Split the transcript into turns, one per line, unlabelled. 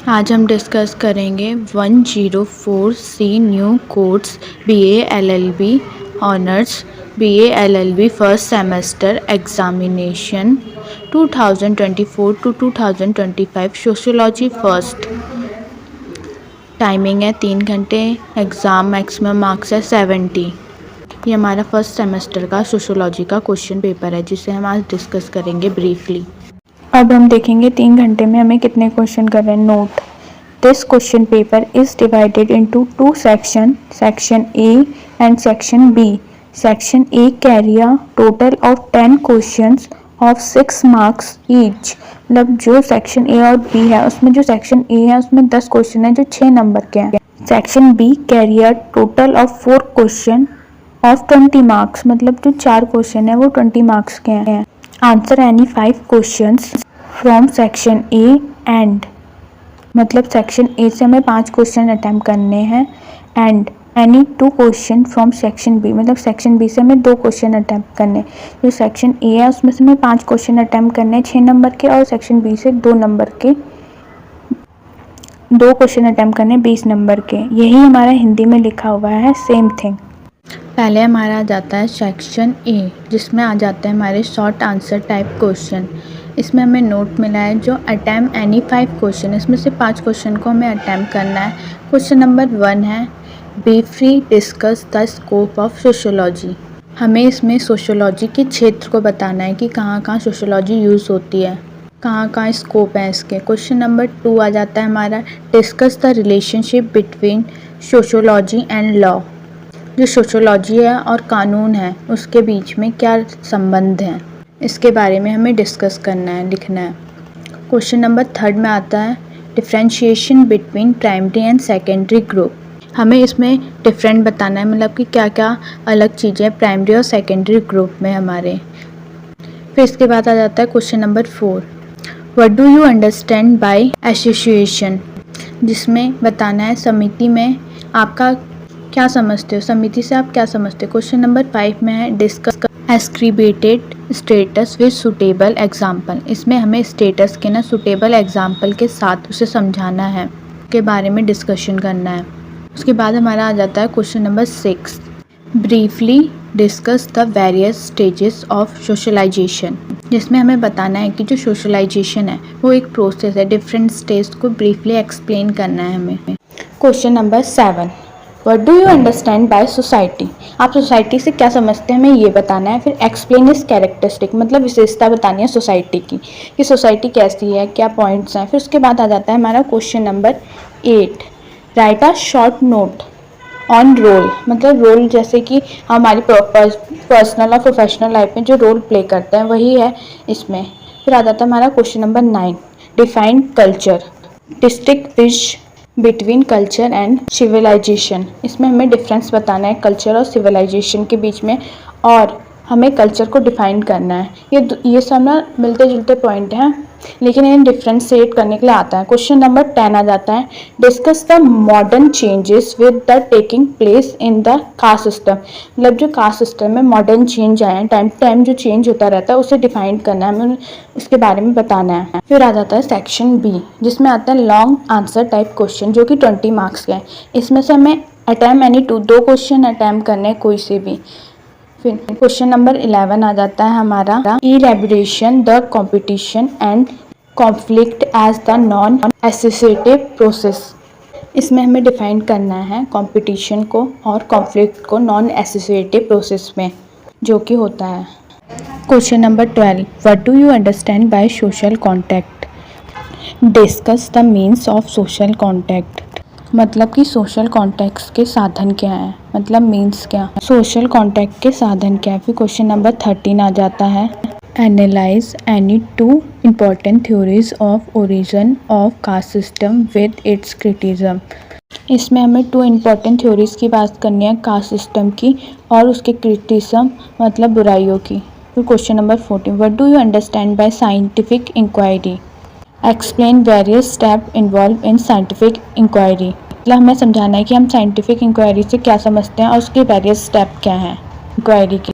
आज हम डिस्कस करेंगे 104 C new course BA LLB honours BA LLB first semester examination 2024 to 2025 sociology first. Timing है 3 घंटे। Exam maximum marks है 70। ये हमारा फर्स्ट सेमेस्टर का सोशियोलॉजी का क्वेश्चन पेपर है जिसे हम आज डिस्कस करेंगे ब्रीफली। अब हम देखेंगे 3 घंटे में हमें कितने क्वेश्चन कर रहे हैं। Note this question paper is divided into 2 section, section A and section B. Section A carry a total of 10 questions of 6 marks each. मतलब जो सेक्शन ए और बी है उसमें जो सेक्शन ए है उसमें 10 क्वेश्चन है जो 6 नंबर के हैं। Section be carry a total of 4 question of 20 marks. मतलब जो 4 क्वेश्चन है वो 20 मार्क्स के हैं। Answer any 5 questions from section A and. मतलब सेक्शन ए से हमें 5 क्वेश्चन अटैम्प्ट करने हैं and any 2 question from section B. मतलब सेक्शन बी से हमें 2 क्वेश्चन अटैम्प्ट करने। जो सेक्शन ए है उसमें से हमें 5 क्वेश्चन अटैम्प्ट करने हैं 6 नंबर के, और सेक्शन बी से 2 नंबर के 2 क्वेश्चन अटैम्प्ट करने 20 नंबर के। यही हमारा हिंदी में लिखा हुआ है सेम थिंग। पहले हमारा आ जाता है सेक्शन ए जिसमें आ जाते हैं हमारे शॉर्ट आंसर टाइप क्वेश्चन। इसमें हमें नोट मिला है जो अटैम्प्ट एनी 5 क्वेश्चन, इसमें से 5 क्वेश्चन को हमें अटैम्प्ट करना है। क्वेश्चन नंबर 1 है briefly discuss the scope of sociology. हमें इसमें सोशियोलॉजी के क्षेत्र को बताना है कि कहाँ कहाँ सोशियोलॉजी यूज़ होती है, कहाँ कहाँ स्कोप है इसके। क्वेश्चन नंबर 2 आ जाता है हमारा discuss the relationship between sociology and law. जो सोशियोलॉजी है और कानून है उसके बीच में क्या संबंध है, इसके बारे में हमें डिस्कस करना है, लिखना है। क्वेश्चन नंबर 3 में आता है differentiation between primary and secondary group. हमें इसमें डिफरेंट बताना है, मतलब कि क्या क्या अलग चीज़ें प्राइमरी और सेकेंडरी ग्रुप में हमारे। फिर इसके बाद आ जाता है question number 4 what do you understand bye association, जिसमें बताना है समिति में आपका क्या समझते हो, समिति से आप क्या समझते हो। क्वेश्चन नंबर 5 में है discuss ascribed status with suitable example. इसमें हमें स्टेटस के ना सुटेबल एग्जाम्पल के साथ उसे समझाना है, के बारे में डिस्कशन करना है। उसके बाद हमारा आ जाता है question number 6 briefly discuss the various stages of socialisation, जिसमें हमें बताना है कि जो सोशलाइजेशन है वो एक प्रोसेस है। डिफरेंट स्टेज को ब्रीफली एक्सप्लेन करना है हमें। Question number 7 what do you understand by society. आप सोसाइटी से क्या समझते हैं हमें ये बताना है। फिर एक्सप्लेन इस कैरेक्टरिस्टिक, मतलब विशेषता बतानी है सोसाइटी की कि सोसाइटी कैसी है, क्या पॉइंट्स हैं। फिर उसके बाद आ जाता है हमारा question number 8 right a short note on roll. मतलब रोल जैसे कि हमारी पर्सनल और प्रोफेशनल लाइफ में जो रोल प्ले करते हैं वही है इसमें। फिर आ जाता है हमारा question number 9 define culture, distinguish between culture and civilisation. इसमें हमें डिफरेंस बताना है कल्चर और सिविलाइजेशन के बीच में, और हमें कल्चर को डिफाइन करना है। ये सब ना मिलते जुलते पॉइंट हैं लेकिन इन्हें डिफ्रेंशिएट करने के लिए आता है। क्वेश्चन नंबर 10 आ जाता है discuss the modern changes with the taking place in the caste system. मतलब जो कास्ट सिस्टम में मॉडर्न चेंज आए हैं, टाइम टू टाइम जो चेंज होता रहता है उसे डिफाइन करना है, हमें उसके बारे में बताना है। फिर आ जाता है सेक्शन बी जिसमें आता है लॉन्ग आंसर टाइप क्वेश्चन जो कि 20 मार्क्स के हैं। इसमें से हमें अटैम्प्ट एनी 2 क्वेश्चन अटैम्प्ट करने हैं कोई से भी। फिर क्वेश्चन नंबर 11 आ जाता है हमारा elaboration the competition and conflict as the non associative process. इसमें हमें डिफाइन करना है कंपटीशन को और कॉन्फ्लिक्ट को नॉन एसोसिएटिव प्रोसेस में, जो कि होता है। Question number 12 what do you understand by social contact, discuss the means of social contact. मतलब कि सोशल कॉन्टैक्ट के साधन क्या है, मतलब मीन्स क्या, सोशल कॉन्टैक्ट के साधन क्या है। फिर क्वेश्चन नंबर 13 आ जाता है analyse any 2 important theories of origin of caste system with its criticism. इसमें हमें 2 इम्पॉर्टेंट थ्योरीज की बात करनी है कास्ट सिस्टम की और उसके क्रिटिज्म मतलब बुराइयों की। फिर question number 14 what do you understand by scientific inquiry, explain various step involve in scientific inquiry. मतलब हमें समझाना है कि हम साइंटिफिक इंक्वायरी से क्या समझते हैं और उसके वेरियस स्टेप क्या हैं इंक्वायरी के।